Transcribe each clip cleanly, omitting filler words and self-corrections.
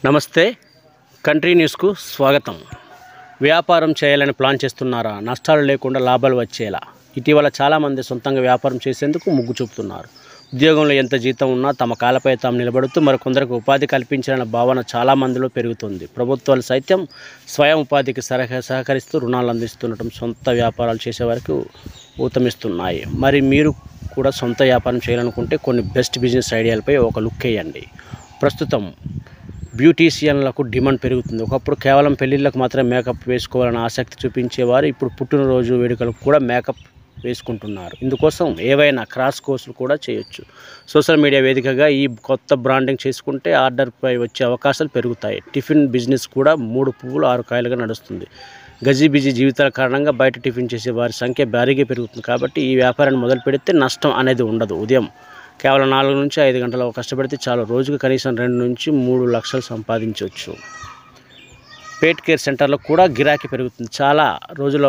నమస్తే కంట్రీ న్యూస్కు స్వాగతం. వ్యాపారం చేయాలని ప్లాన్ చేస్తున్నారా? నష్టాలు లేకుండా లాభాలు వచ్చేలా. ఇటీవల చాలామంది సొంతంగా వ్యాపారం చేసేందుకు మొగ్గు చూపుతున్నారు. ఉద్యోగంలో ఎంత జీతం ఉన్నా తమ కాళ్ళపై తాము నిలబడుతూ మరికొందరికి ఉపాధి కల్పించాలన్న భావన చాలామందిలో పెరుగుతుంది. ప్రభుత్వాలు సైతం స్వయం ఉపాధికి సహకరిస్తూ రుణాలు అందిస్తుండటం సొంత వ్యాపారాలు చేసేవారికి ఊతమిస్తున్నాయి. మరి మీరు కూడా సొంత వ్యాపారం చేయాలనుకుంటే కొన్ని బెస్ట్ బిజినెస్ ఐడియాలపై ఒక లుక్ వేయండి. ప్రస్తుతం బ్యూటీషియన్లకు డిమాండ్ పెరుగుతుంది. ఒకప్పుడు కేవలం పెళ్లిళ్ళకు మాత్రమే మేకప్ వేసుకోవాలని ఆసక్తి చూపించేవారు ఇప్పుడు పుట్టినరోజు వేడుకలకు కూడా మేకప్ వేసుకుంటున్నారు. ఇందుకోసం ఏవైనా క్రాస్ కోర్సులు కూడా చేయొచ్చు. సోషల్ మీడియా వేదికగా ఈ కొత్త బ్రాండింగ్ చేసుకుంటే ఆర్డర్పై వచ్చే అవకాశాలు పెరుగుతాయి. టిఫిన్ బిజినెస్ కూడా 3 పువ్వులు 6 కాయలుగా నడుస్తుంది. గజిబిజి జీవితాల కారణంగా బయట టిఫిన్ చేసే వారి సంఖ్య భారీగా పెరుగుతుంది. కాబట్టి ఈ వ్యాపారాన్ని మొదలు పెడితే నష్టం అనేది ఉండదు. ఉదయం కేవలం 4 నుంచి 5 గంటలు కష్టపడితే చాలు. రోజుకు కనీసం 2 నుంచి 3 లక్షలు సంపాదించవచ్చు. పేట్ కేర్ సెంటర్లో కూడా గిరాకీ పెరుగుతుంది. చాలా రోజుల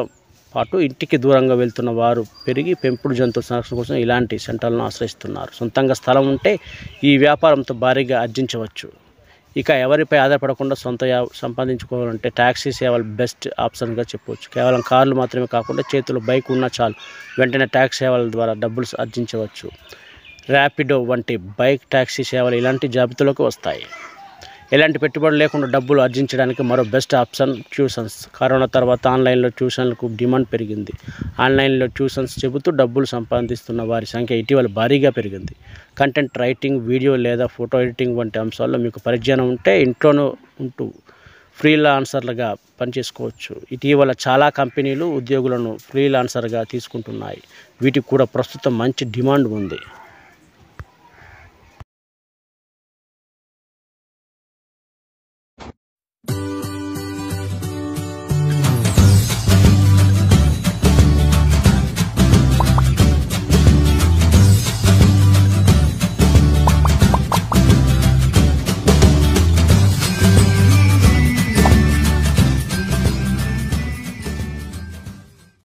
పాటు ఇంటికి దూరంగా వెళ్తున్న వారు పెరిగి పెంపుడు జంతువుల సంరక్షణ కోసం ఇలాంటి సెంటర్లను ఆశ్రయిస్తున్నారు. సొంతంగా స్థలం ఉంటే ఈ వ్యాపారంతో భారీగా ఆర్జించవచ్చు. ఇక ఎవరిపై ఆధారపడకుండా సంపాదించుకోవాలంటే ట్యాక్సీ సేవలు బెస్ట్ ఆప్షన్గా చెప్పవచ్చు. కేవలం కార్లు మాత్రమే కాకుండా చేతిలో బైక్ ఉన్నా చాలు, వెంటనే ట్యాక్సీ సేవల ద్వారా డబ్బులు ఆర్జించవచ్చు. ర్యాపిడో వంటి బైక్ ట్యాక్సీ సేవలు ఇలాంటి జాబితాలోకి వస్తాయి. ఎలాంటి పెట్టుబడి లేకుండా డబ్బులు ఆర్జించడానికి మరో బెస్ట్ ఆప్షన్ ట్యూషన్స్. కరోనా తర్వాత ఆన్లైన్లో ట్యూషన్లకు డిమాండ్ పెరిగింది. ఆన్లైన్లో ట్యూషన్స్ చెబుతూ డబ్బులు సంపాదిస్తున్న వారి సంఖ్య ఇటీవల భారీగా పెరిగింది. కంటెంట్ రైటింగ్, వీడియో లేదా ఫోటో ఎడిటింగ్ వంటి అంశాల్లో మీకు పరిజ్ఞానం ఉంటే ఇంట్లోనే ఉంటూ ఫ్రీలాన్సర్లుగా పనిచేసుకోవచ్చు. ఇటీవల చాలా కంపెనీలు ఉద్యోగులను ఫ్రీలాన్సర్గా తీసుకుంటున్నాయి. వీటికి కూడా ప్రస్తుతం మంచి డిమాండ్ ఉంది.